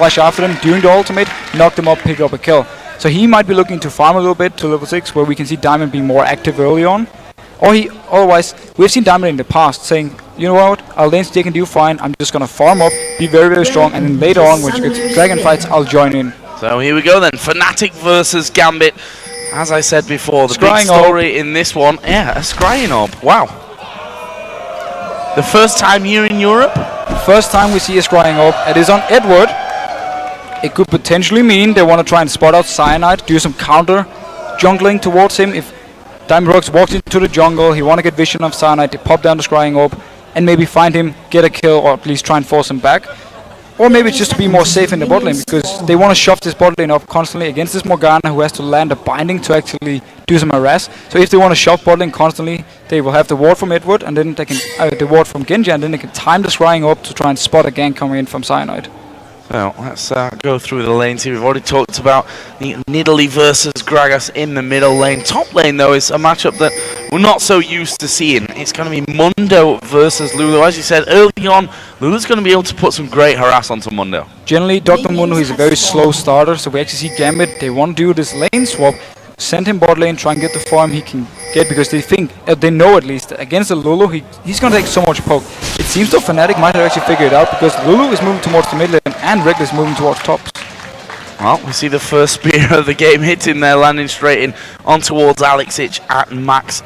flash after them during the ultimate, knock them up, pick up a kill. So he might be looking to farm a little bit to level 6, where we can see Diamond being more active early on. Or otherwise, we've seen Diamond in the past saying, you know what, our lanes they can do fine, I'm just gonna farm up, be very, very strong, and then later on, when you get dragon fights, I'll join in. So here we go then, FNATIC versus GAMBIT. As I said before, the big story in this one, a scrying orb, wow. The first time here in Europe? First time we see a scrying orb, it is on Edward. It could potentially mean they want to try and spot out Cyanide, do some counter jungling towards him. If Diamond Rocks walks into the jungle, he want to get vision of Cyanide, they pop down the scrying orb, and maybe find him, get a kill, or at least try and force him back. Or maybe it's just to be more safe in the bot lane, because they want to shove this bot lane up constantly against this Morgana, who has to land a binding to actually do some harass. So if they want to shove bot lane constantly, they will have the ward from Edward, and then they can the ward from Genji, and then they can time the scrying up to try and spot a gank coming in from Cyanide. Well, let's go through the lanes here. We've already talked about the Nidalee versus Gragas in the middle lane. Top lane, though, is a matchup that we're not so used to seeing. It's going to be Mundo versus Lulu. As you said early on, Lulu's going to be able to put some great harass onto Mundo. Generally, Dr. Mundo is a very slow starter, so we actually see Gambit. They want to do this lane swap, send him bot lane, try and get the farm he can get, because they think, they know at least, against the Lulu, he's going to take so much poke. It seems though FNATIC might have actually figured it out, because Lulu is moving towards the mid lane and Reckless moving towards tops. Well, we see the first spear of the game hitting there, landing straight in on towards Alexic at max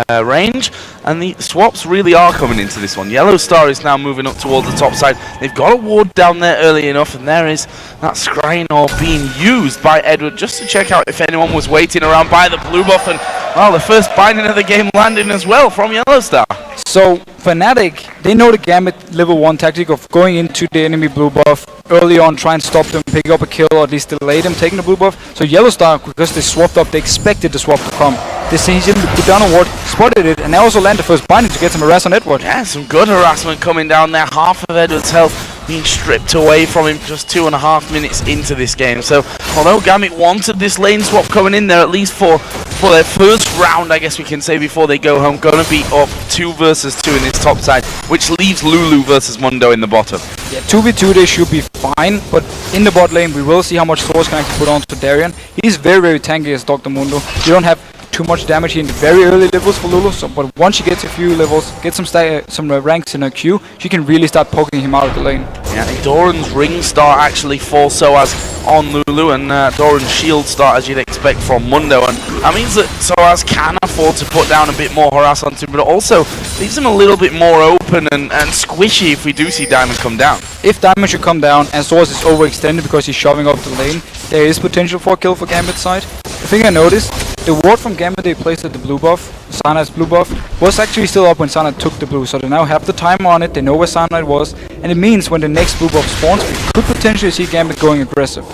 range. And the swaps really are coming into this one. Yellow Star is now moving up towards the top side. They've got a ward down there early enough, and there is that scrying orb being used by Edward just to check out if anyone was waiting around by the blue buff. And, well, the first binding of the game landing as well from Yellow Star. So FNATIC, they know the Gambit level 1 tactic of going into the enemy blue buff early on, try and stop them, pick up a kill, or at least delay them taking the blue buff. So Yellow Star, because they swapped up, they expected the swap to come. They see he's going to put down a ward, spotted it, and they also land the first binding to get some harass on Edward. Yeah, some good harassment coming down there. Half of Edward's health being stripped away from him just 2.5 minutes into this game. So although Gambit wanted this lane swap coming in there, at least for their first round, I guess we can say, before they go home, going to be up 2 versus 2 in this top side, which leaves Lulu versus Mundo in the bottom. Yeah, 2v2 they should be fine, but in the bot lane we will see how much Source can actually put on to Darien. He's very, very tanky as Dr. Mundo. You don't have too much damage in the very early levels for Lulu, but once she gets a few levels, get some ranks in her queue, she can really start poking him out of the lane. Yeah, Doran's ring start actually falls so as on Lulu, and Doran's shield start as you'd expect from Mundo, and that means that Soaz can afford to put down a bit more harass onto him, but also leaves him a little bit more open and squishy if we do see Diamond come down. If Diamond should come down and Soaz is overextended because he's shoving up the lane, there is potential for a kill for Gambit's side. The thing I noticed, the ward from Gambit they placed at the blue buff, Cyanide's blue buff, was actually still up when Cyanide took the blue, so they now have the timer on it, they know where Cyanide was, and it means when the next blue buff spawns, we could potentially see Gambit going aggressive.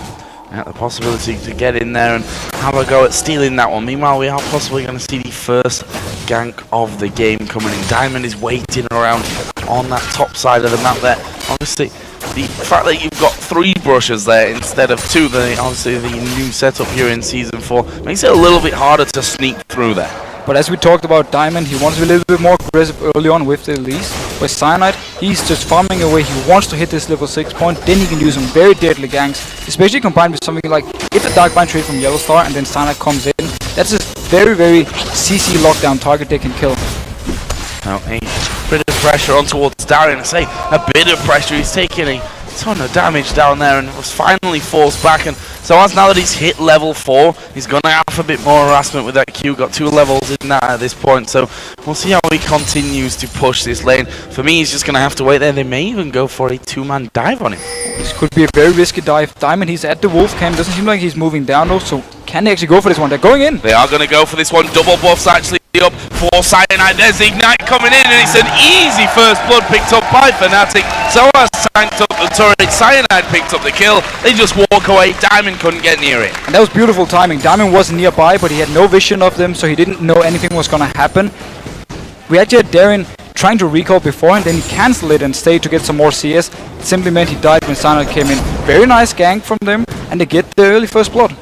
Yeah, the possibility to get in there and have a go at stealing that one. Meanwhile, we are possibly going to see the first gank of the game coming in. Diamond is waiting around on that top side of the map there. Obviously, the fact that you've got 3 brushes there instead of 2, obviously the new setup here in Season 4, makes it a little bit harder to sneak through there. But as we talked about Diamond, he wants to be a little bit more aggressive early on with the release. With Cyanide, he's just farming away, he wants to hit this level 6 point, then he can do some very deadly ganks, especially combined with something like, if a Dark Bind trade from Yellow Star and then Cyanide comes in, that's a very, very CC lockdown target they can kill. Now, a bit of pressure on towards Darien. I say a bit of pressure, he's taking a ton of damage down there and was finally forced back, and so as now that he's hit level 4, he's going to have a bit more harassment with that Q. Got 2 levels in that at this point, so we'll see how he continues to push this lane. For me, he's just going to have to wait there. They may even go for a 2-man dive on him. This could be a very risky dive. Diamond, he's at the wolf camp, doesn't seem like he's moving down though, so can they actually go for this one? They're going in. They are going to go for this one. Double buffs actually up for Cyanide. There's the Ignite coming in, and it's an easy first blood picked up by FNATIC. So as tanked up the turret, Cyanide picked up the kill. They just walk away. Diamond couldn't get near it. And that was beautiful timing. Diamond was nearby, but he had no vision of them, so he didn't know anything was going to happen. We actually had Darien trying to recall before, and then he cancelled it and stayed to get some more CS. It simply meant he died when Cyanide came in. Very nice gank from them, and they get the early first blood.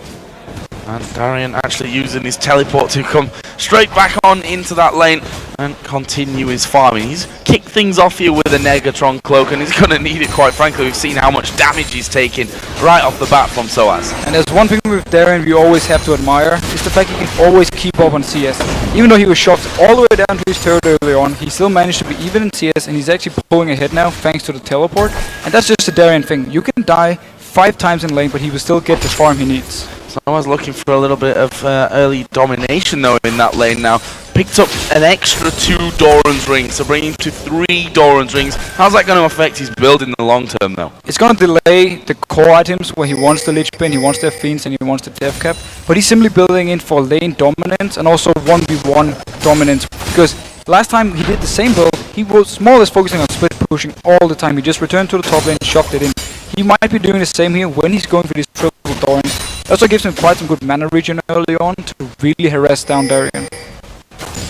And Darian actually using his teleport to come straight back on into that lane and continue his farming. He's kicked things off here with a Negatron cloak, and he's going to need it, quite frankly. We've seen how much damage he's taking right off the bat from Soaz. And there's one thing with Darian we always have to admire, is the fact he can always keep up on CS. Even though he was shocked all the way down to his turret early on, he still managed to be even in CS, and he's actually pulling ahead now thanks to the teleport. And that's just a Darian thing. You can die 5 times in lane, but he will still get the farm he needs. So I was looking for a little bit of early domination though in that lane now. Picked up an extra 2 Doran's rings, so bringing him to 3 Doran's rings. How's that going to affect his build in the long term though? It's going to delay the core items where he wants the Lich Bane, he wants the Fiends, and he wants the Death Cap. But he's simply building in for lane dominance and also 1v1 dominance. Because last time he did the same build, he was more or less focusing on split pushing all the time. He just returned to the top lane, shoved it in. He might be doing the same here when he's going for this triple Doran. It also gives him quite some good mana regen early on to really harass down Darian.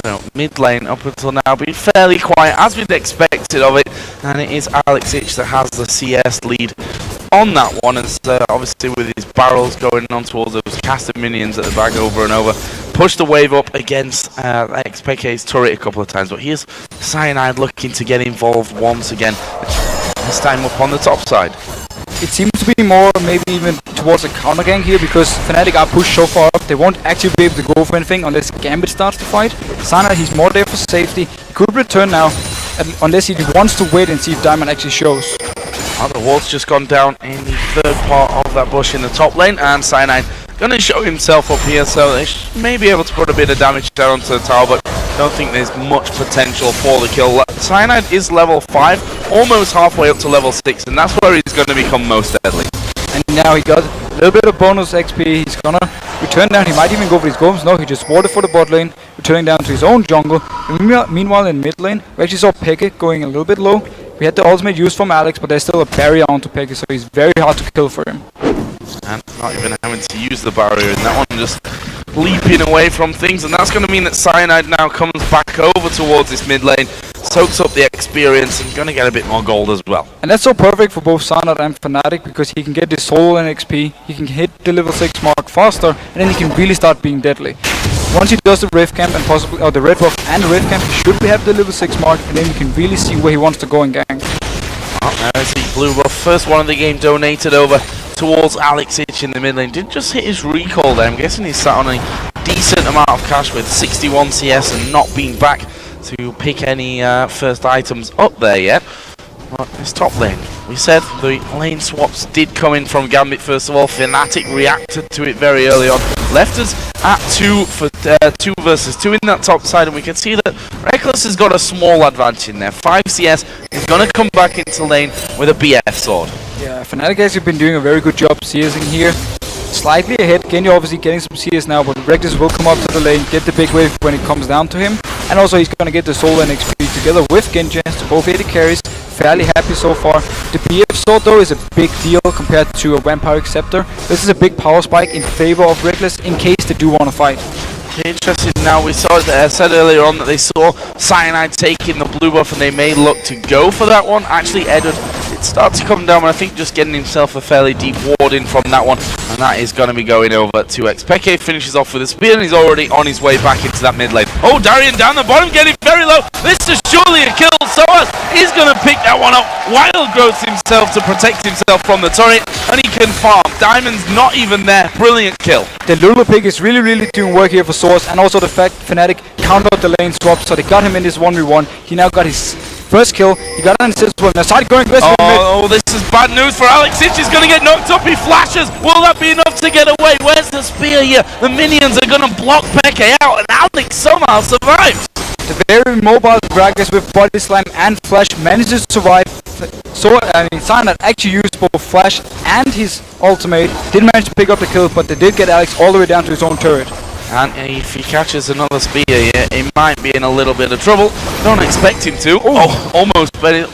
So mid lane up until now been fairly quiet as we'd expected of it, and it is Alexich that has the CS lead on that one, as obviously with his barrels going on towards those caster minions at the back over and over, pushed the wave up against XPK's turret a couple of times, but here's Cyanide looking to get involved once again, this time up on the top side. It seems to be more maybe even towards a counter gank here, because FNATIC are pushed so far up, they won't actually be able to go for anything unless GAMBIT starts to fight. Cyanide, he's more there for safety. He could return now, unless he wants to wait and see if Diamond actually shows. The wall's just gone down in the third part of that bush in the top lane, and Cyanide gonna show himself up here, so they may be able to put a bit of damage down to the tower, but don't think there's much potential for the kill. Cyanide is level 5, almost halfway up to level 6, and that's where he's gonna become most deadly. And now he got a little bit of bonus XP. He's gonna return down. He might even go for his golems. No, he just warded for the bot lane, returning down to his own jungle. Meanwhile, in mid lane, we actually saw Peke going a little bit low. We had the ultimate used from Alex, but there's still a barrier onto Peke, so he's very hard to kill for him. And not even having to use the barrier in that one, just leaping away from things, and that's going to mean that Cyanide now comes back over towards this mid lane, soaks up the experience, and going to get a bit more gold as well. And that's so perfect for both Cyanide and FNATIC, because he can get this solo and XP, he can hit the level 6 mark faster, and then he can really start being deadly. Once he does the Rift Camp and possibly the Red Buff and the Rift Camp, he should have the level 6 mark, and then you can really see where he wants to go and gank. There's the blue buff, first one of the game donated over towards Alexich in the mid lane. Did just hit his recall there. I'm guessing he's sat on a decent amount of cash with 61 CS and not being back to pick any first items up there yet. But this top lane, we said the lane swaps did come in from GAMBIT first of all. FNATIC reacted to it very early on. Left us at 2 for 2 versus 2 in that top side, and we can see that Reckless has got a small advantage in there. 5 CS is going to come back into lane with a BF sword. Yeah, FNATIC has been doing a very good job CSing here. Slightly ahead, Genji obviously getting some CS now, but Reckless will come up to the lane, get the big wave when it comes down to him. And also he's going to get the solo and XP together with Genji, so both AD carries. Fairly happy so far. The BF sword though is a big deal compared to a Vampiric Scepter. This is a big power spike in favor of Reckless in case they do want to fight. Interesting now, we saw said earlier on that they saw Cyanide taking the blue buff and they may look to go for that one. Actually, Edward did start to come down, but I think just getting himself a fairly deep ward in from that one, and that is going to be going over to X. Peke finishes off with a spear and he's already on his way back into that mid lane. Oh, Darian down the bottom, getting very low. This is surely a kill. Soaz is going to pick that one up. Wild growth himself to protect himself from the turret, and he can farm. Diamond's not even there. Brilliant kill. The Lulu Pig is really doing work here for Soaz, and also the fact FNATIC countered the lane swap, so they got him in this 1v1. He now got his first kill. He got an assist with now side going aggressive. Oh, this is bad news for Alexich. He's going to get knocked up. He flashes. Will that be enough to get away? Where's the spear here? The minions are going to block Peke out, and Alex somehow survives. The very mobile Gragas with Body Slam and Flash manages to survive. So, Cyanide actually used both Flash and his ultimate. Didn't manage to pick up the kill, but they did get Alex all the way down to his own turret. And if he catches another spear here, he might be in a little bit of trouble. Don't expect him to. Oh, almost belly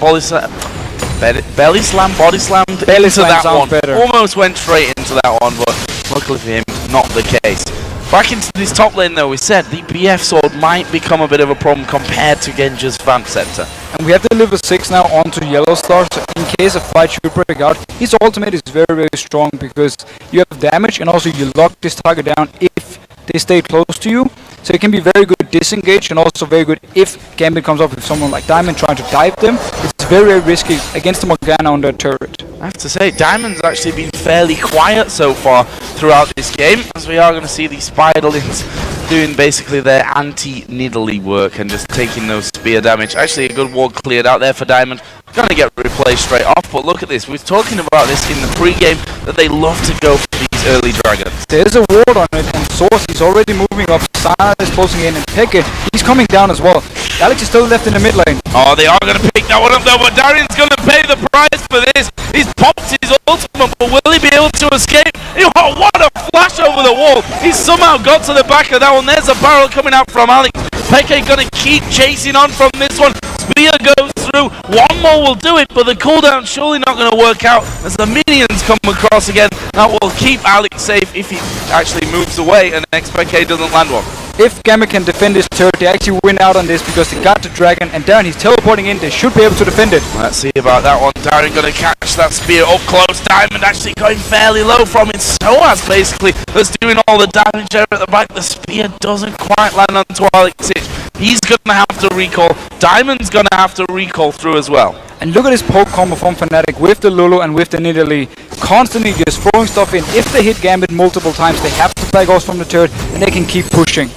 slam, body slammed into that one. Better. Almost went straight into that one, but luckily for him, not the case. Back into this top lane though, we said the BF sword might become a bit of a problem compared to Genja's Vamp Scepter. And we have the level 6 now onto Yellow Star, so in case a fight should break out, his ultimate is very, very strong because you have damage and also you lock this target down if they stay close to you. So it can be very good disengage and also very good if GAMBIT comes up with someone like Diamond trying to dive them. It's very, very risky against the Morgana on their turret. I have to say, Diamond's actually been fairly quiet so far throughout this game, as we are going to see the Spiderlings doing basically their anti-niddly work and just taking those spear damage. Actually, a good ward cleared out there for Diamond. Going to get replaced straight off, but look at this. We were talking about this in the pre-game, that they love to go for these early dragons. There's a ward on it, and Source is already moving up. Sana is closing in, and Peke, he's coming down as well. Alex is still left in the mid lane. Oh, they are going to pick that one up though, but Darian's going to pay the price for this. He's popped his ultimate, but will he be able to escape? Oh, what a flash over the wall. He's somehow got to the back of that one. There's a barrel coming out from Alex. Peke going to keep chasing on from this one. Spear goes through. One more will do it, but the cooldown surely not going to work out as the minions come across again. That will keep Alex safe if he actually moves away and XPK doesn't land one. If GAMBIT can defend this turret, they actually win out on this because they got the dragon, and Darren, he's teleporting in. They should be able to defend it. Let's see about that one. Darren going to catch that spear up close. Diamond actually going fairly low from it. Soaz basically that's doing all the damage there at the back. The spear doesn't quite land onto Alex. He's going to have to recall. Diamond's going to have to recall through as well. And look at this poke combo from FNATIC with the Lulu and with the Nidalee. Constantly just throwing stuff in. If they hit GAMBIT multiple times, they have to back off from the turret and they can keep pushing.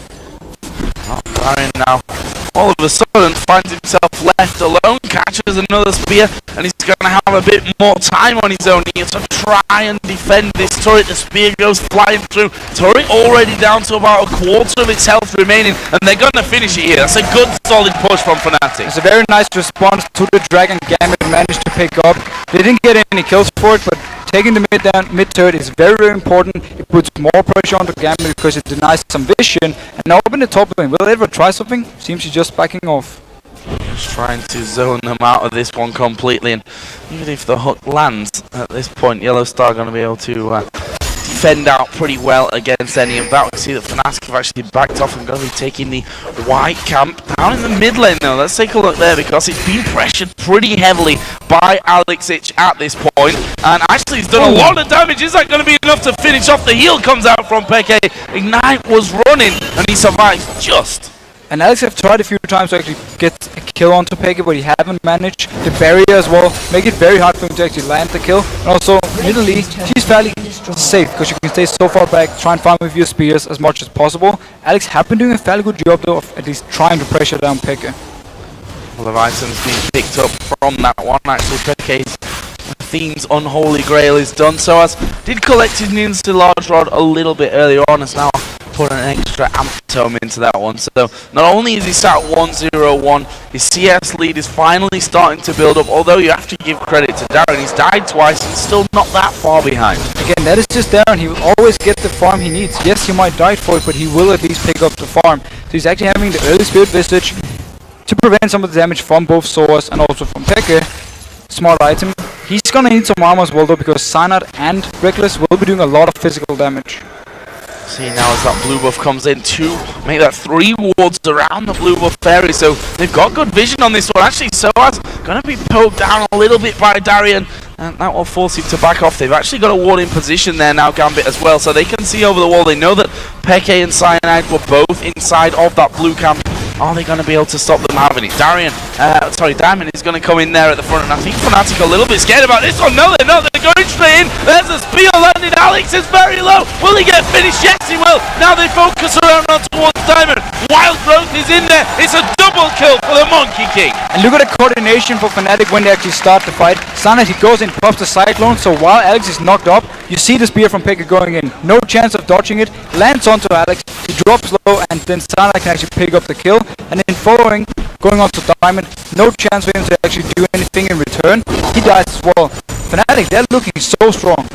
Darren now all of a sudden finds himself left alone, catches another spear, and he's going to have a bit more time on his own here to try and defend this turret. The spear goes flying through. Turret already down to about a quarter of its health remaining, and they're going to finish it here. That's a good solid push from FNATIC. It's a very nice response to the dragon GAMBIT managed to pick up. They didn't get any kills for it, but taking the mid turret is very, very important. It puts more pressure on the GAMBIT because it denies some vision. And now up in the top lane, will Edward try something? Seems he's just backing off. Just trying to zone them out of this one completely, and even if the hook lands at this point, Yellow Star going to be able to defend out pretty well against any of that. We see that FNATIC have actually backed off and going to be taking the white camp down in the mid lane now. Let's take a look there because it's been pressured pretty heavily by Alexich at this point, and actually he's done a lot of damage. Is that going to be enough to finish off? The heal comes out from Peke. Ignite was running and he survives just. And Alex have tried a few times to actually get a kill onto Peke, but he haven't managed. The barrier as well make it very hard for him to actually land the kill. And also, Nidalee, she's fairly safe because you can stay so far back, try and farm with your spears as much as possible. Alex have been doing a fairly good job though of at least trying to pressure down Peke. A couple of items being picked up from that one. Actually, Peke's Theme's Unholy Grail is done. So as did collect his Ninja Large Rod a little bit earlier on, as now put an extra amp tome into that one. So not only is he sat 1-0-1, his CS lead is finally starting to build up, although you have to give credit to Darren. He's died twice and still not that far behind. Again, that is just Darren. He will always get the farm he needs. Yes, he might die for it, but he will at least pick up the farm. So he's actually having the early Spirit Visage to prevent some of the damage from both Soaz and also from Peke. Smart item. He's gonna need some armor as well though, because Cyanide and Reckless will be doing a lot of physical damage. See now as that blue buff comes in to make that 3 wards around the blue buff fairy, so they've got good vision on this one. Actually, Soaz gonna be poked down a little bit by Darien, and that will force him to back off. They've actually got a ward in position there now, Gambit as well, so they can see over the wall. They know that Peke and Cyanide were both inside of that blue camp. Are they going to be able to stop them having it? Diamond is going to come in there at the front, and I think FNATIC are a little bit scared about this one. No, they're not. They're going straight in. There's a spear landing. Alex is very low. Will he get finished? Yes, he will. Now they focus around on towards Diamond. Wild Growth is in there. It's a double kill for the Monkey King. And look at the coordination for FNATIC when they actually start the fight. Sana, he goes in, pops the Cyclone, so while Alex is knocked up, you see the spear from Peke going in. No chance of dodging it. Lands onto Alex. He drops low, and then Sana can actually pick up the kill. And then following, going on to Diamond, no chance for him to actually do anything in return. He dies as well. FNATIC, they're looking so strong.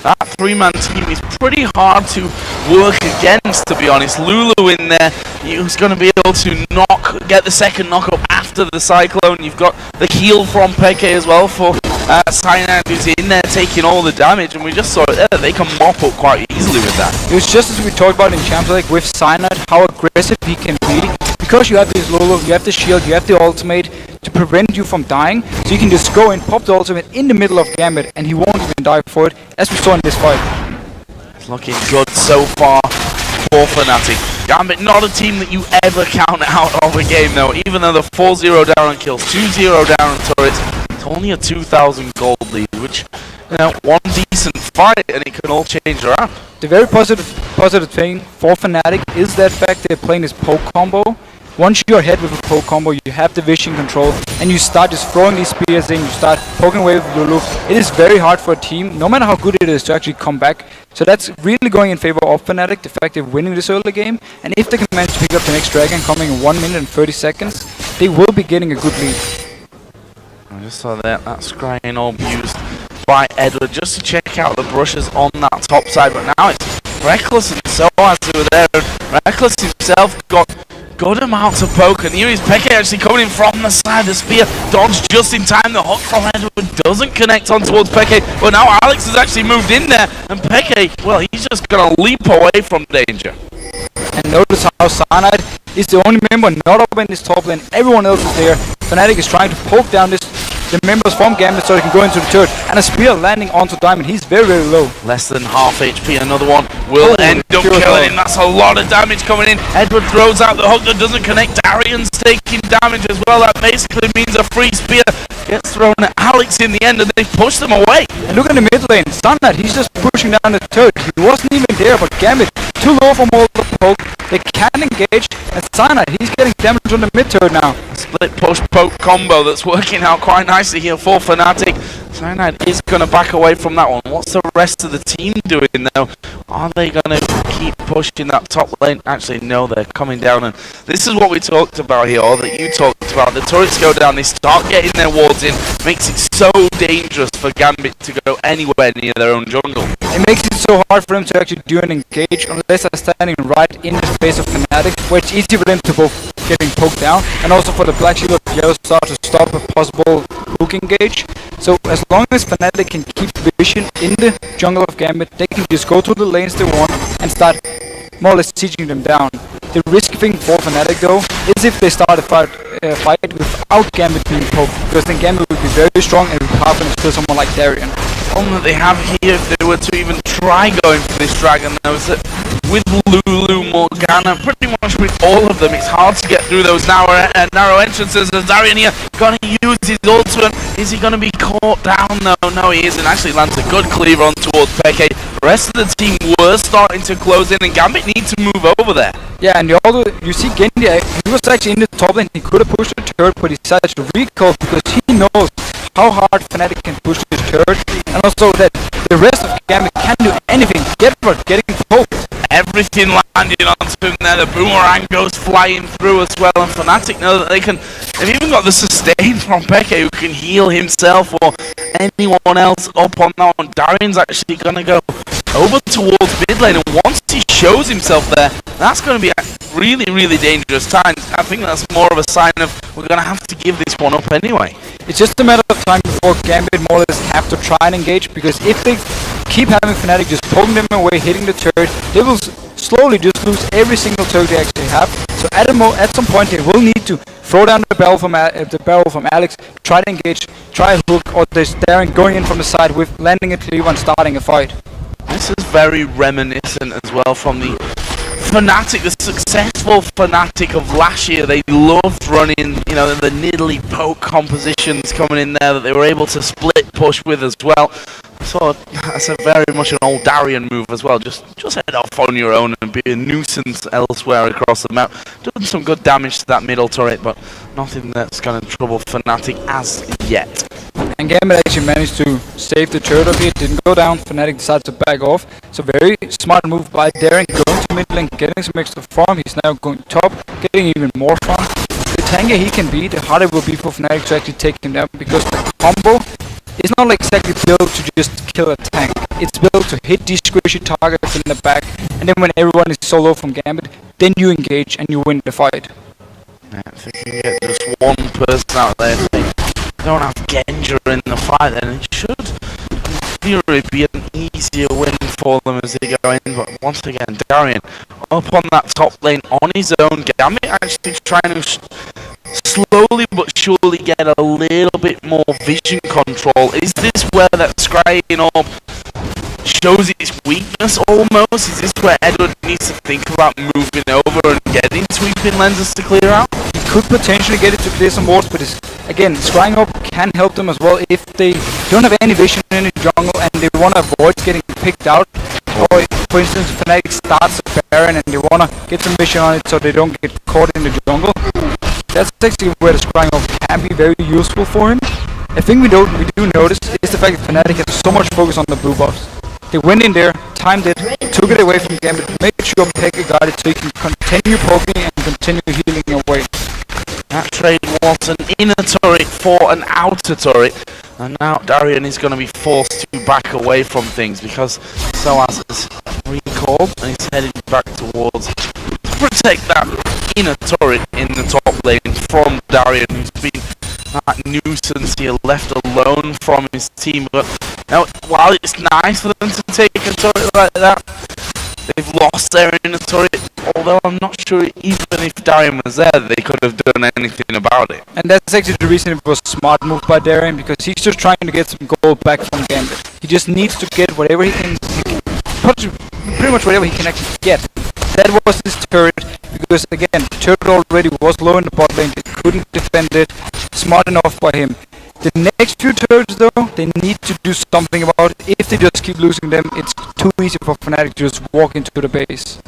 that three-man team is pretty hard to work against, to be honest. Lulu in there, he was going to be able to get the second knock up after the Cyclone. You've got the heal from Peke as well for Cyanide, who's in there taking all the damage, and we just saw it there. They can mop up quite easily with that. It was just as we talked about in Champions League with Cyanide, how aggressive he can be. Because you have this Lulu, you have the shield, you have the ultimate to prevent you from dying, so you can just go and pop the ultimate in the middle of GAMBIT and he won't even die for it, as we saw in this fight. It's looking good so far for FNATIC. GAMBIT, not a team that you ever count out of a game though, even though the 4-0 down on kills, 2-0 down on turrets. It's only a 2,000 gold lead, which, you know, one decent fight and it can all change around. The very positive thing for FNATIC is that fact they're playing this poke combo. Once you're ahead with a poke combo, you have the vision control, and you start just throwing these spears in, you start poking away with Lulu. It is very hard for a team, no matter how good it is, to actually come back. So that's really going in favor of FNATIC, the fact they're winning this early game. And if they can manage to pick up the next dragon coming in 1 minute and 30 seconds, they will be getting a good lead. I just saw that scrying orb used by Edward just to check out the brushes on that top side, but now it's Reckless and so on who were there. Reckless himself got good amounts of poke, and here is Peke actually coming in from the side. The spear dodged just in time. The hook from Edward doesn't connect on towards Peke, but now Alex has actually moved in there, and Peke, well, he's just going to leap away from danger. And notice how Cyanide is the only member not up in this top lane. Everyone else is there. FNATIC is trying to poke down the members from GAMBIT so they can go into the turret, and a spear landing onto Diamond. He's very, very low. Less than half HP. Another one will end up killing him. That's a lot of damage coming in. Edward throws out the hook that doesn't connect. Darian's taking damage as well. That basically means a free spear gets thrown at Alex in the end, and they push them away. And look at the mid lane. Cyanide, he's just pushing down the turret. He wasn't even there, but GAMBIT too low from all the poke. They can't engage, and Cyanide, he's getting damage on the mid turret now. A split push poke combo that's working out quite nicely here for FNATIC. Cyanide is going to back away from that one. What's the rest of the team doing though? Are they going to keep pushing that top lane? Actually, no, they're coming down, and this is what we talked about here, or that you talked about. The turrets go down, they start getting their wards in, makes it so dangerous for GAMBIT to go anywhere near their own jungle. It makes it so hard for them to actually do an engage unless they're standing right in the face of FNATIC, where it's easy for them to both getting poked down, and also for the Black Shield of Yellow Star to stop a possible hook engage. So as long as FNATIC can keep vision in the jungle of GAMBIT, they can just go to the lanes they want and start more or less sieging them down. The risky thing for FNATIC though is if they start a fight without GAMBIT being poked, because then GAMBIT would be very strong and would carve and kill someone like Darian. The problem that they have here, if they were to even try going for this dragon, though, is that with Lulu, Morgana, pretty much with all of them, it's hard to get through those narrow entrances. As Darian here going to use his ultimate, is he going to be caught down? No, he isn't. Actually lands a good cleave on towards Peke. The rest of the team were starting to close in, and GAMBIT need to move over there. Yeah, and you see Genji, he was actually in the top lane. He could have pushed the turret, but he decided to recall because he knows how hard FNATIC can push this turret, and also that the rest of GAMBIT can't do anything. Getting poked. Everything landing onto him there. The boomerang goes flying through as well, and FNATIC know that they've even got the sustain from Peke, who can heal himself or anyone else up on that one. Darian's actually going to go over towards mid lane, and once he shows himself there, that's going to be a really, really dangerous time. I think that's more of a sign of we're going to have to give this one up anyway. It's just a matter of time before GAMBIT more or less have to try and engage, because if they keep having FNATIC just poking them away, hitting the turret, they will slowly just lose every single turret they actually have. So at some point they will need to throw down the barrel from Alex, try to engage, try a hook, or they're staring going in from the side with landing a cleave and starting a fight. This is very reminiscent as well from the FNATIC, the successful FNATIC of last year. They loved running, the niddly poke compositions coming in there that they were able to split push with as well. So that's a very much an old Darian move as well. Just head off on your own and be a nuisance elsewhere across the map. Done some good damage to that middle turret, but nothing that's going to trouble FNATIC as yet. And GAMBIT actually managed to save the turret of it. Didn't go down. FNATIC decided to back off. So very smart move by Darian, going to mid lane, getting some extra farm. He's now going top, getting even more farm. The tankier he can be, the harder it will be for FNATIC to actually take him down, because the combo It's not like exactly built to just kill a tank. It's built to hit these squishy targets in the back, and then when everyone is so low from Gambit, then you engage and you win the fight. Yeah, if they can get just one person out there, if they don't have Genja in the fight, then it should in theory be an easier win for them as they go in. But once again, Darian up on that top lane on his own. Gambit actually trying to slowly but surely get a little bit more vision control. Is this where that scrying orb shows its weakness almost? Is this where Edward needs to think about moving over and getting sweeping lenses to clear out? He could potentially get it to clear some wards, but again, scrying orb can help them as well if they don't have any vision in the jungle and they want to avoid getting picked out. Or for instance, FNATIC starts a Baron and they want to get some vision on it so they don't get caught in the jungle. That's actually where the scrying orb can be very useful for him. A thing we do notice is the fact that FNATIC has so much focus on the blue buffs. They went in there, timed it, took it away from Gambit, made sure Pekka got it so he can continue poking and continue healing away. That trade was an inner turret for an outer turret, and now Darian is going to be forced to back away from things because Soaz has recalled and he's heading back towards to protect that inner turret in the top lane from Darian, who's been that nuisance here, left alone from his team. But now, while it's nice for them to take a turret like that, they've lost their inner turret. Although I'm not sure even if Darian was there, they could have done anything about it. And that's actually the reason it was a smart move by Darian, because he's just trying to get some gold back from Gambit. He just needs to get whatever he can, pretty much whatever he can actually get. That was his turret, because again, the turret already was low in the bot lane, they couldn't defend it. Smart enough by him. The next few turrets though, they need to do something about it. If they just keep losing them, it's too easy for FNATIC to just walk into the base.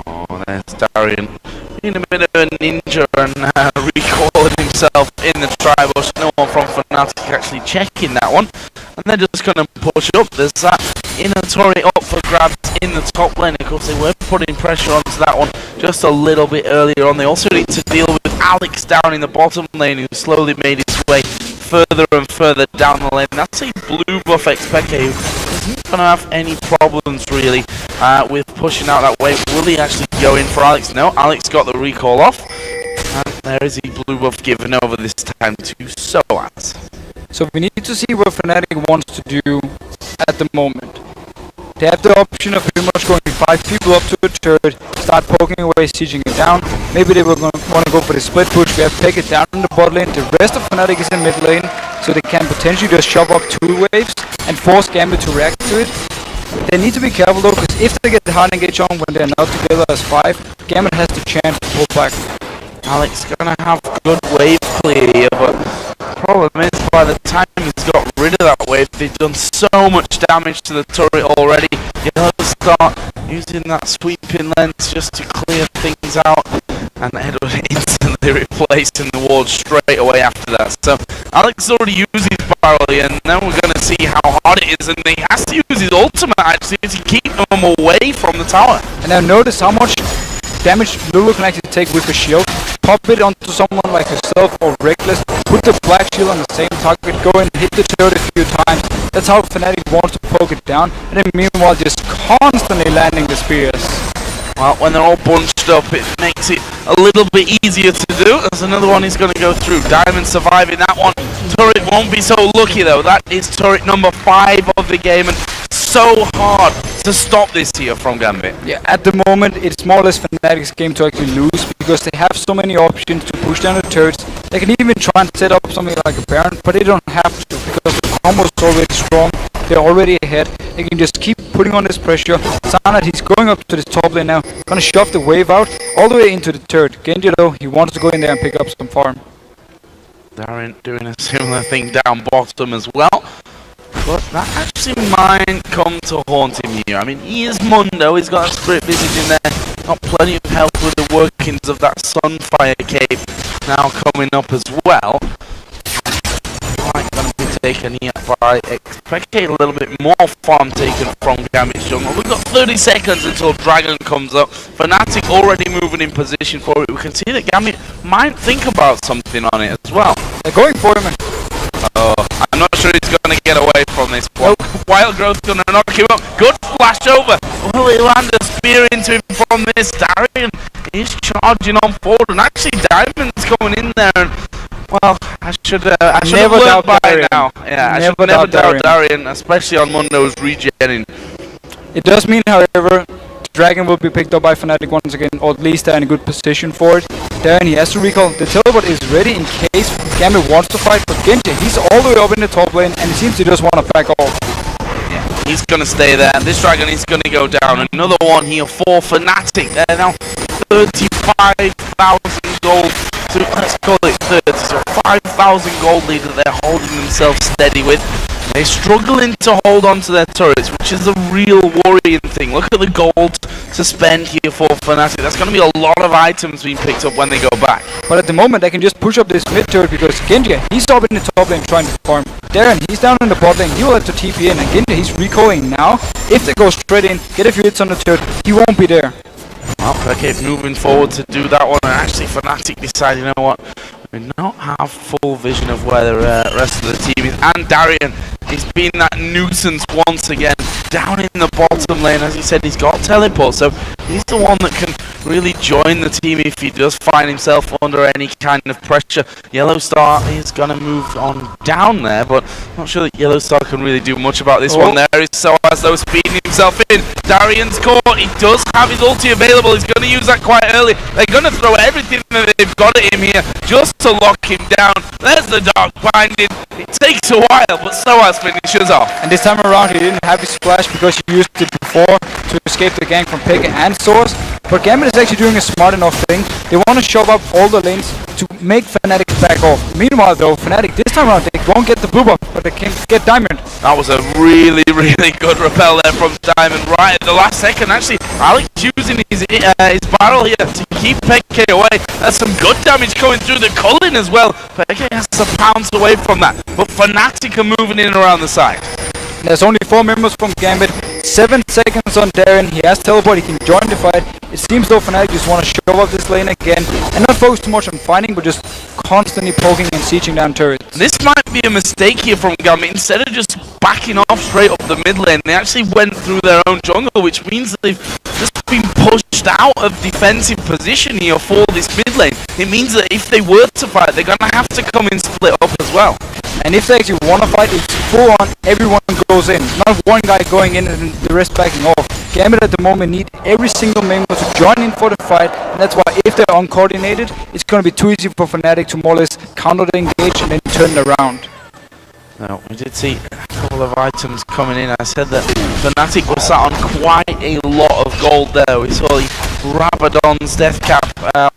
Oh, there's Darian being a bit of a ninja and recalling himself in the tribush. No one from FNATIC actually checking that one. And they're just going to push up. There's that inner turret up for grabs in the top lane. Of course, they were putting pressure onto that one just a little bit earlier on. They also need to deal with Alex down in the bottom lane, who slowly made his way further and further down the lane. That's a blue buff Expeke who isn't going to have any problems really with pushing out that way. Will he actually go in for Alex? No, Alex got the recall off. And there is a blue buff given over this time to Soaz. So we need to see what FNATIC wants to do at the moment. They have the option of pretty much going 5 people up to a turret, start poking away, sieging it down. Maybe they will want to go for the split push. We have Pekka down in the bot lane. The rest of FNATIC is in mid lane, so they can potentially just shove up 2 waves and force Gambit to react to it. They need to be careful though, because if they get the hard engage on when they're not together as 5, Gambit has the chance to pull back. Alex gonna have good wave clear here, but problem is by the time he's got rid of that wave, they've done so much damage to the turret already. He'll start using that sweeping lens just to clear things out, and Edward instantly replacing the ward straight away after that. So Alex already used his barrel, and then we're going to see how hard it is, and he has to use his ultimate actually to keep them away from the tower. And now notice how much damage Lulu can actually take with the shield. Pop it onto someone like herself or Reckless, put the black shield on the same target, go and hit the turret a few times. That's how FNATIC wants to poke it down, and then meanwhile just constantly landing the spears. Well, when they're all bunched up, it makes it a little bit easier to do. There's another one he's going to go through. Diamond surviving that one. Turret won't be so lucky though. That is turret number 5 of the game, and so hard to stop this here from Gambit. Yeah, at the moment it's more or less FNATIC's game to actually lose, because they have so many options to push down the turrets. They can even try and set up something like a Baron, but they don't have to, because the combo is already strong. They're already ahead. They can just keep putting on this pressure. Sanad, he's going up to this top lane now, gonna shove the wave out all the way into the turret. Genji though, he wants to go in there and pick up some farm. Darian doing a similar thing down bottom as well. But that actually might come to haunt him here. I mean, he is Mundo, he's got a Spirit Visage in there, got plenty of help with the workings of that Sunfire cape now coming up as well. Might going to be taken here by Expectate a little bit more farm taken from Gambit's jungle. We've got 30 seconds until Dragon comes up. FNATIC already moving in position for it. We can see that Gambit might think about something on it as well. They're going for him. Oh, I'm not sure he's going to get away from this one. Wild Growth's going to knock him up. Good flash over. Will he land a spear into him from this? Darian is charging on forward, and actually Diamond's going in there. And, well, I should have learned by Darian. now. Yeah, I should never doubt Darian, especially on Mundo's regenning. It does mean, however, Dragon will be picked up by FNATIC once again, or at least they're in a good position for it. Darren, he has to recall. The teleport is ready in case GAMBIT wants to fight, but Genji, he's all the way up in the top lane, and he seems to just want to back off. Yeah, he's going to stay there. This Dragon is going to go down. Another one here for FNATIC. They're now 35,000 gold. So let's call it 30. So 5,000 gold lead that they're holding themselves steady with. They're struggling to hold on to their turrets, which is a real worrying thing. Look at the gold to spend here for FNATIC. That's going to be a lot of items being picked up when they go back. But at the moment, they can just push up this mid turret because Genji, he's up in the top lane trying to farm. Darren, he's down in the bot lane. He will have to TP in, and Genji, he's recalling now. If they go straight in, get a few hits on the turret, he won't be there. Well, they keep moving forward to do that one, and actually FNATIC decide, you know what, we not have full vision of where the rest of the team is. And Darian, he's been that nuisance once again, down in the bottom lane. As he said, he's got teleport, so he's the one that can really join the team if he does find himself under any kind of pressure. Yellow Star is going to move on down there, but not sure that Yellow Star can really do much about this one there. So as though speeding himself in, Darian's caught. He does have his ulti available. He's going to use that quite early. They're going to throw everything that they've got at him here just to lock him down. There's the Dark Binding. It takes a while, but Soaz finishes off. And this time around, he didn't have his flash because he used it before to escape the gank from Pekka and Soaz. But GAMBIT is actually doing a smart enough thing. They want to shove up all the lanes to make FNATIC back off. Meanwhile, though, FNATIC this time around, they won't get the blue buff, but they can get Diamond. That was a really, really good repel there from Diamond right at the last second. Actually, Alex using his barrel here to keep Pekka away. That's some good damage going through the Culling as well. Pekka has to pounce away from that. But FNATIC are moving in around the side. There's only 4 members from GAMBIT. 7 seconds on Darren. He has teleport. He can join the fight. It seems though FNATIC just want to show up this lane again and not focus too much on fighting, but just constantly poking and sieging down turrets. This might be a mistake here from GAMBIT. Instead of just backing off straight up the mid lane, they actually went through their own jungle, which means that they've just been pushed out of defensive position here for this mid lane. It means that if they were to fight, they're going to have to come in split up as well. And if they actually want to fight, it's full on, everyone goes in. Not one guy going in and the rest backing off. GAMBIT at the moment need every single member to join in for the fight, and that's why if they're uncoordinated, it's going to be too easy for FNATIC to more or less counter the engage and then turn it around. Now, we did see a couple of items coming in. I said that FNATIC was sat on quite a lot of gold there. We saw the Rabadon's death cap,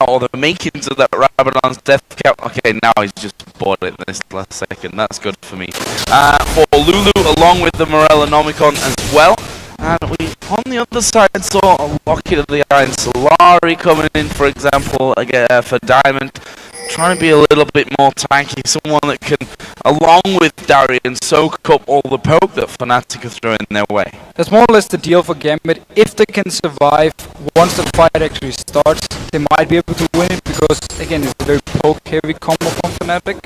or the makings of that Rabadon's death cap. Okay, now he's just bought it this last second. That's good for me. For Lulu, along with the Morellonomicon as well. And we, on the other side, saw a Locket of the Iron Solari coming in, for example, again, for Diamond. Trying to be a little bit more tanky, someone that can, along with Darian, soak up all the poke that FNATIC are throwing their way. That's more or less the deal for GAMBIT. If they can survive once the fight actually starts, they might be able to win it because, again, it's a very poke-heavy combo from FNATIC.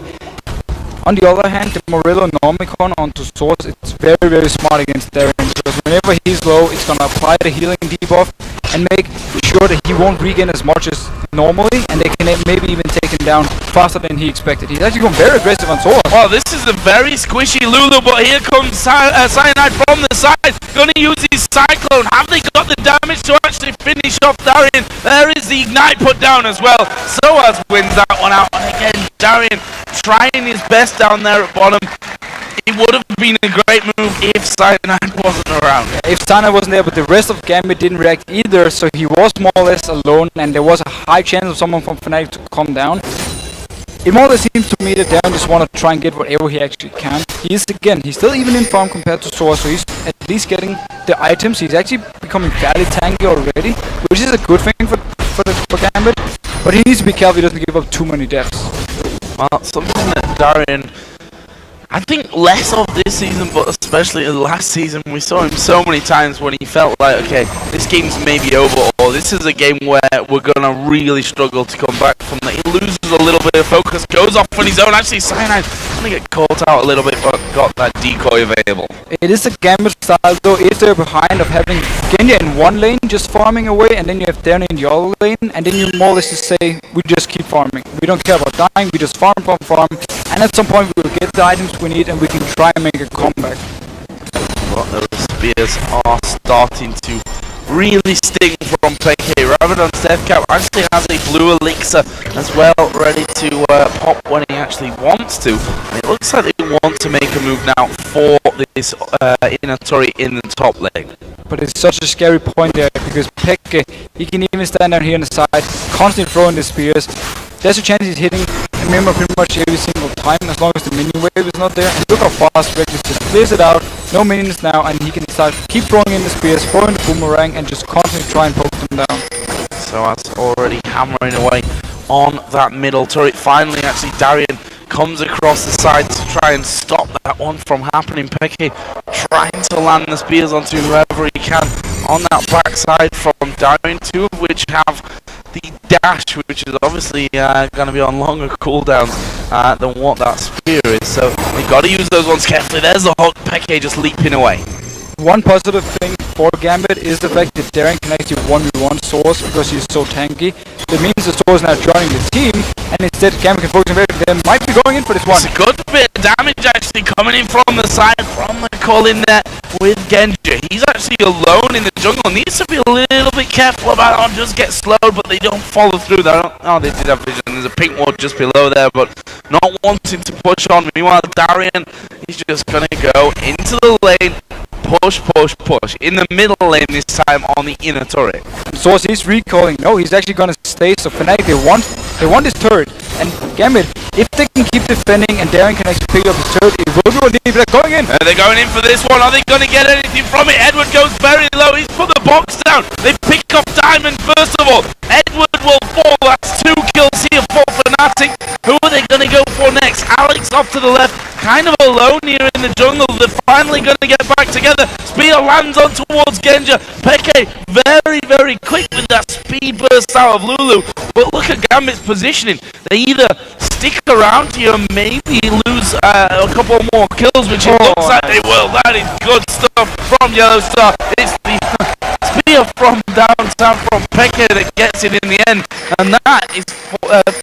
On the other hand, the Morellonomicon onto Source, it's very, very smart against Darren because whenever he's low, it's going to apply the healing debuff and make sure that he won't regain as much as normally, and they can maybe even take him down faster than he expected. He's actually going very aggressive on Source. Well, this is a very squishy Lulu, but here comes Cyanide from the side. Going to use his Cyclone. Have they got the damage to actually finish off Darian? There is the Ignite put down as well. Soaz wins that one out, and again, Darian trying his best down there at bottom. It would have been a great move if Cyanide wasn't around. If Cyanide wasn't there, but the rest of GAMBIT didn't react either, so he was more or less alone, and there was a high chance of someone from FNATIC to come down. It more or less seems to me that Darren just want to try and get whatever he actually can. He's still even in farm compared to Source, so he's at least getting the items. He's actually becoming fairly tanky already, which is a good thing for GAMBIT, but he needs to be careful he doesn't give up too many deaths. Well, something that Darian I think less of this season, but especially last season, we saw him so many times when he felt like, okay, this game's maybe over, or this is a game where we're going to really struggle to come back from that. He loses a little bit of focus, goes off on his own. Actually, Cyanide going to get caught out a little bit, but got that decoy available. It is a Gambit style though, if they're behind, of having Genya in one lane just farming away, and then you have Darren in the other lane, and then you more or less just say, we just keep farming. We don't care about dying, we just farm, and at some point we will get the items we need and we can try and make a comeback. Well, those spears are starting to really sting from PK. Rabadon's death cap actually has a blue elixir as well, ready to pop when he actually wants to. And it looks like they want to make a move now for this inner turret in the top lane. But it's such a scary point there, because PK, he can even stand down here on the side, constantly throwing the spears. There's a chance he's hitting a member pretty much every single time, as long as the minion wave is not there. And look how fast Reckless just clears it out, no minions now, and he can start keep throwing in the spears, throwing the boomerang, and just constantly try and poke them down. So that's already hammering away on that middle turret. Finally, actually, Darian comes across the side to try and stop that one from happening. Peke trying to land the spears onto whoever he can on that backside from Darian, two of which have the dash, which is obviously going to be on longer cooldowns than what that spear is. So we've got to use those ones carefully. There's the hook, Peke just leaping away. One positive thing for Gambit is the fact that Darren can actually 1v1 Source because he's so tanky. That means the Source is now joining the team, and instead Gambit can focus on very. They might be going in for this one. It's a good bit of damage actually coming in from the side, from the call in there with Genji. He's actually alone in the jungle. Needs to be a little bit careful about it, just get slowed, but they don't follow through. Oh, they did have vision. There's a pink ward just below there, but not wanting to push on. Meanwhile, Darian, he's just going to go into the lane. Push, push, push. In the middle lane this time on the inner turret. Source is recalling. No, he's actually gonna stay. So FNATIC, they want this turret. And Gambit, if they can keep defending and Darren can actually pick up his turret, it will be what they're going in. They're going in for this one. Are they gonna get anything from it? Edward goes very low. He's put the box down. They pick up Diamond first of all. Edward will fall. That's 2 kills here for FNATIC. Who are they gonna go for next? Alex off to the left, kind of alone here in the jungle. They're finally gonna get back together. Spear lands on towards Genja. Peke very, very quick with that speed burst out of Lulu. But look at Gambit's positioning. They either stick around here and maybe lose a couple more kills, which it looks like they will. That is good stuff from Yellow Star. It's the spear from downtown from Peke that gets it in the end. And that is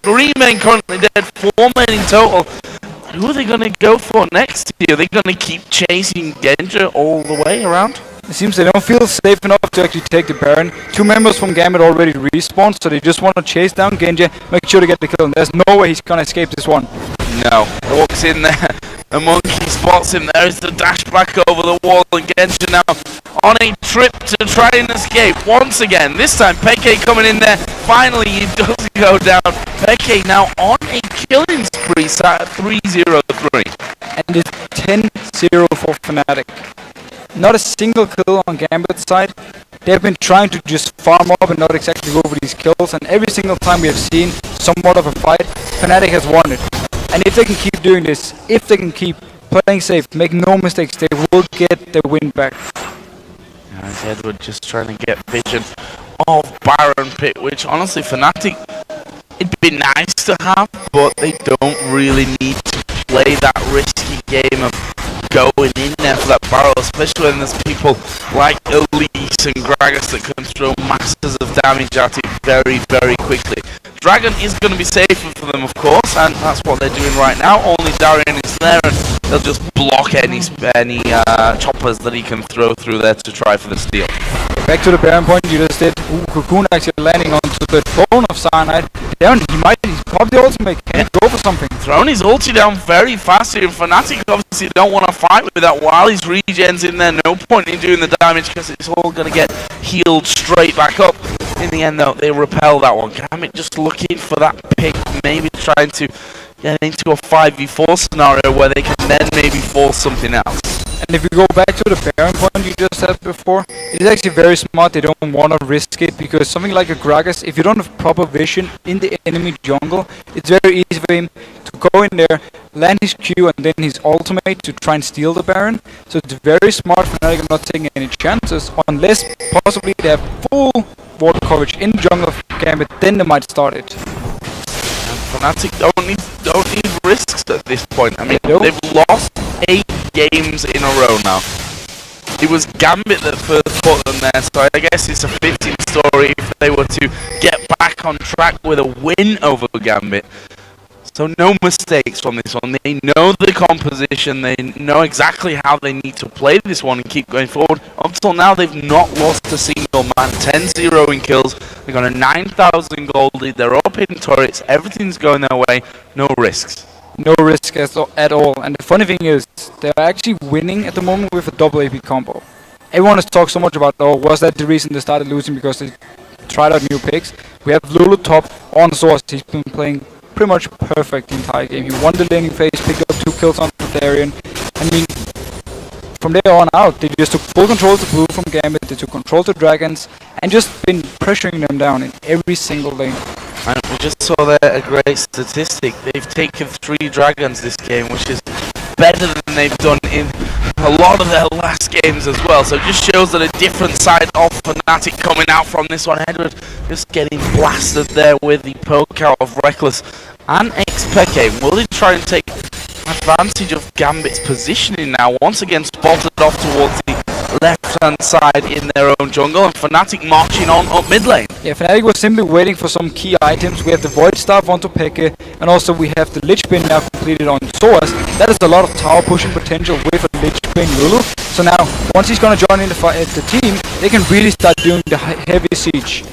3 men currently dead, 4 men in total. Who are they going to go for next here? Are they going to keep chasing Genja all the way around? It seems they don't feel safe enough to actually take the Baron. 2 members from Gambit already respawned, so they just want to chase down Genja, make sure to get the kill. And there's no way he's going to escape this one. No. Walks in there. The monkey spots him. There's the dash back over the wall, and Genja now on a trip to try and escape once again. This time Peke coming in there. Finally he does go down. Peke now on a killing spree, sat at 3-0-3. And it's 10-0 for FNATIC. Not a single kill on Gambit's side. They've been trying to just farm up and not exactly go for these kills, and every single time we have seen somewhat of a fight, FNATIC has won it. And if they can keep doing this, if they can keep playing safe, make no mistakes, they will get the win back. As Edward just trying to get vision of Baron Pit, which honestly FNATIC, it'd be nice to have, but they don't really need to play that risky game of going in there for that barrel, especially when there's people like Elise and Gragas that can throw masses of damage at it very, very quickly. Dragon is going to be safer for them, of course, and that's what they're doing right now. Only Darian is there, and they'll just block any choppers that he can throw through there to try for the steal. Back to the Baron point you just did. Cocoon actually landing onto the phone of Cyanide. Darren, he's probably ultimate, can't go for something. Throwing his ulti down very fast here, and FNATIC obviously don't want to fight with that while his regen's in there. No point in doing the damage because it's all going to get healed straight back up. In the end though, they repel that one. Gambit just looking for that pick, maybe trying to get into a 5v4 scenario where they can then maybe force something else. And if you go back to the Baron point you just said before, it's actually very smart. They don't want to risk it, because something like a Gragas, if you don't have proper vision in the enemy jungle, it's very easy for him to could go in there, land his Q and then his ultimate to try and steal the Baron. So it's very smart for Fnatic not taking any chances, unless possibly they have full ward coverage in jungle of GAMBIT, then they might start it. FNATIC don't need risks at this point. I mean, they've lost 8 games in a row now. It was GAMBIT that first put them there, so I guess it's a fitting story if they were to get back on track with a win over GAMBIT. So no mistakes from this one. They know the composition, they know exactly how they need to play this one and keep going forward. Up till now, they've not lost a single man. 10-0 in kills. They've got a 9,000 gold lead. They're up in turrets. Everything's going their way. No risks. No risk at all. And the funny thing is, they're actually winning at the moment with a double AP combo. Everyone has talked so much about, oh, was that the reason they started losing because they tried out new picks? We have Lulu top on Source. He's been playing pretty much perfect the entire game. He won the laning phase, picked up 2 kills on Therian. I mean, from there on out, they just took full control of the blue from GAMBIT, they took control of the dragons, and just been pressuring them down in every single lane. And we just saw there a great statistic. They've taken 3 dragons this game, which is better than they've done in a lot of their last games as well. So it just shows that a different side of FNATIC coming out from this one. Edward just getting blasted there with the poke out of Reckless and XPeke. Will they try and take advantage of GAMBIT's positioning now? Once again spotted off towards the left-hand side in their own jungle, and FNATIC marching on up mid lane. Yeah, Fnatic was simply waiting for some key items. We have the Void Staff onto Peke, and also we have the Lich Bin now completed on Soas. That is a lot of tower pushing potential with a Lich Bin Lulu. So now, once he's gonna join in the team, they can really start doing the heavy siege.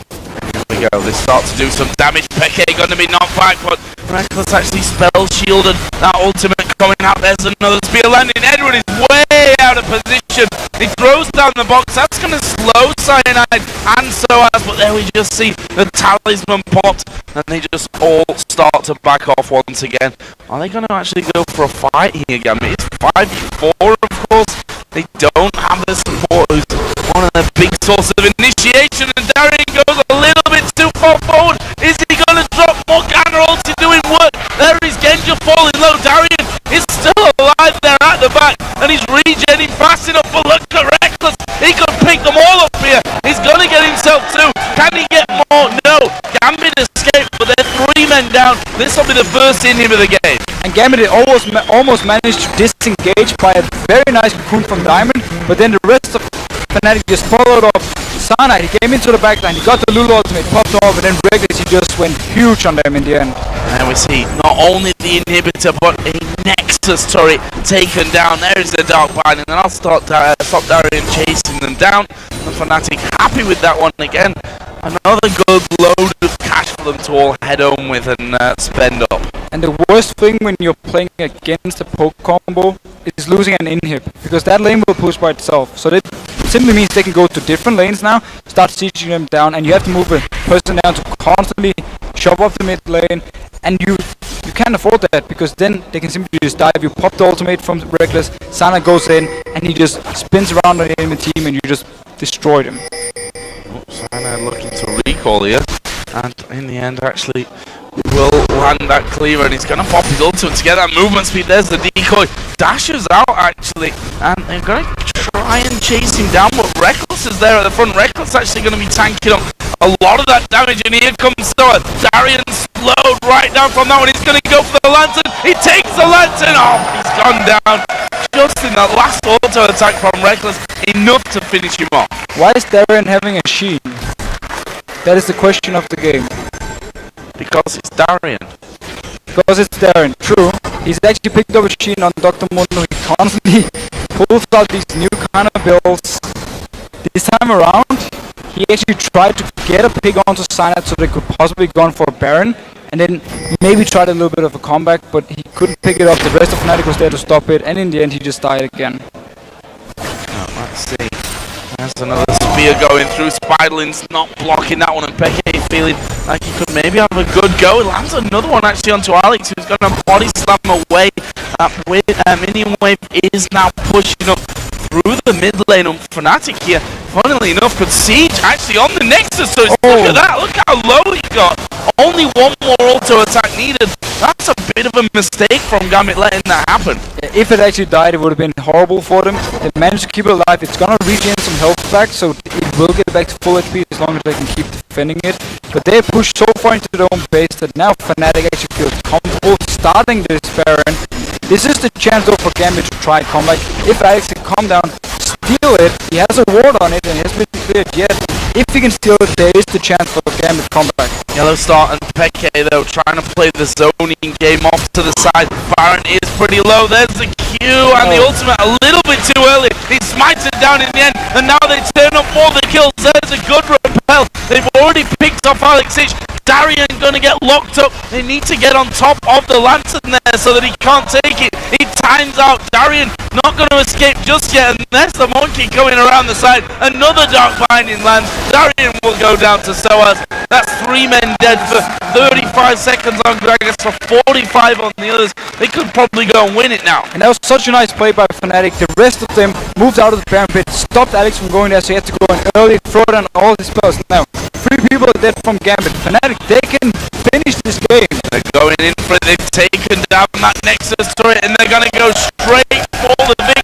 Here we go, they start to do some damage. Peke gonna be knocked back, but Reckless actually spell shielded. That ultimate coming out, there's another spear landing. Edward is way out of position. He throws down the box, that's going to slow Cyanide and Soaz, but there we just see the talisman popped and they just all start to back off once again. Are they going to actually go for a fight here again? It's 5v4 of course. They don't have the support who's one of the big sources of initiation, and Darian goes a little bit too far forward. Is he going to drop more counter ulti doing work? There is Genja falling low. Darian is still alive there at the back, and he's regenerating fast enough, but look at Reckless. He could pick them all up here. He's going to get himself too. Can he get more? No. GAMBIT escaped, but they're 3 men down. This will be the first inhib of the game. And GAMBIT almost managed to disengage by a very nice cocoon from Diamond, but then the rest of FNATIC just followed up. Sana, he came into the backline, he got the Lulu ultimate, popped off, and then Reckless, he just went huge on them in the end. And we see not only the inhibitor, but a Nexus turret taken down. There is the Dark Bind, and then I'll stop Darian chasing them down. And FNATIC happy with that one again. Another good load of cash for them to all head home with and spend up. And the worst thing when you're playing against a poke combo is losing an inhib, because that lane will push by itself. So that simply means they can go to different lanes now, start sieging them down, and you have to move a person down to constantly chop off the mid lane, and you can't afford that, because then they can simply just dive. You pop the ultimate from Reckless, Sana goes in, and he just spins around the enemy team, and you just destroy them. Sana looking to recall here, and in the end actually will land that cleaver, and he's going to pop his ultimate to get that movement speed. There's the decoy. Dashes out actually, and they're going to try and chase him down, but Reckless is there at the front. Reckless actually going to be tanking up a lot of that damage, and here comes Soa. Darian slowed right down from that one. He's going to go for the lantern. He takes the lantern. Oh, he's gone down just in that last auto attack from Reckless, enough to finish him off. Why is Darian having a sheen? That is the question of the game. Because it's Darian. Because it's Darian, true. He's actually picked up a sheen on Dr. Mundo. He constantly pulls out these new kind of builds. This time around, he actually tried to get a pick onto Cyanide so they could possibly go on for a Baron, and then maybe tried a little bit of a comeback, but he couldn't pick it up. The rest of FNATIC was there to stop it, and in the end he just died again. Let's see. There's another spear going through. Spiderling's not blocking that one, and Peke feeling like he could maybe have a good go. He lands another one actually onto Alex, who's going to body slam away. Minion wave is now pushing up through the mid lane, and FNATIC here funnily enough, could Siege actually on the Nexus. So look at that. Look how low he got. Only one more auto attack needed. That's a bit of a mistake from GAMBIT letting that happen. If it actually died, it would have been horrible for them. They managed to keep it alive. It's gonna regain some health back, so it will get back to full HP as long as they can keep defending it. But they pushed so far into their own base that now FNATIC actually feels comfortable starting this Baron. This is the chance though for GAMBIT to try comeback. If Alex can calm down, steal it, he has a ward on it and it has been cleared yet. If he can steal it, there is the chance for GAMBIT comeback. Yellow Star and Peke though trying to play the zoning game off to the side. Baron is pretty low. There's the Q and the ultimate a little bit too early. He smites it down in the end and now they turn up more the kills. There's a good repel. They've already picked off LCS. Darien gonna get locked up. They need to get on top of the lantern there so that he can't take it. He times out. Darien not gonna escape just yet, and there's the monkey going around the side. Another Dark Binding lands. Darien will go down to SOAS. That's 3 men dead for 35 seconds on Gragas, for 45 on the others. They could probably go and win it now. And that was such a nice play by FNATIC. The rest of them moved out of the Baron pit, stopped Alex from going there, so he had to go in early, throw down all his spells. Now, 3 people are dead from GAMBIT. FNATIC, they can finish this game. They're going in for it. They've taken down that Nexus turret and they're going to go straight for the victory.